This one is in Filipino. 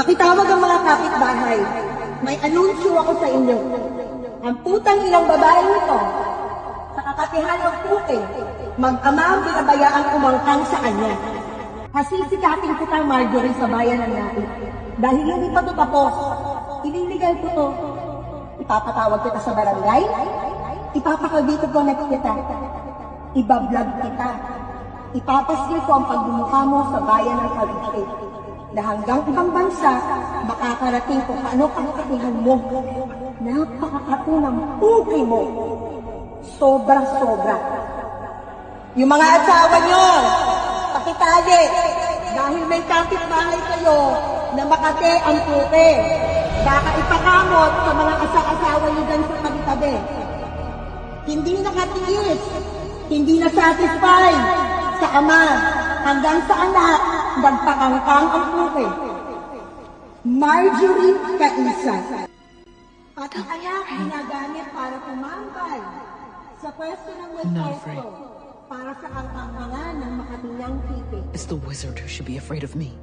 Pakitawag ang mga kapitbahay. May anunsyo ako sa inyo. Ang putang ilang babae nito, sa kakatihan ng puke, mag-ama ang binabayaang umangkang sa kanya. Hasisikating kitang Marjorie sa bayan ng natin. Dahil hindi pa ito tapos, ililigay ko to. Ipapatawag kita sa barangay, ipapakabito ko na kita, ibablog kita, ipapasil ko ang pagbumuka mo sa bayan ng Cavite. Na hanggang ibang bansa, makakarating ko paano kakatihan mo. Napakakatunang puke mo. Sobra-sobra. Yung mga asawa nyo, pakitali, dahil may kapitbahay kayo na Makati ang puke. Baka ipakamot sa mga asa-asawa nyo dyan sa tabi-tabi. Hindi nakatiis, hindi na satisfied sa ama, hanggang sa anak, nagpakangkang ang puke. Marjorie Kaisa. Pati anak ginagamit para tumambay sa pwesto ng Westport para sa kangkangan ng Makatinyang Pipe. It's the wizard who should be afraid of me.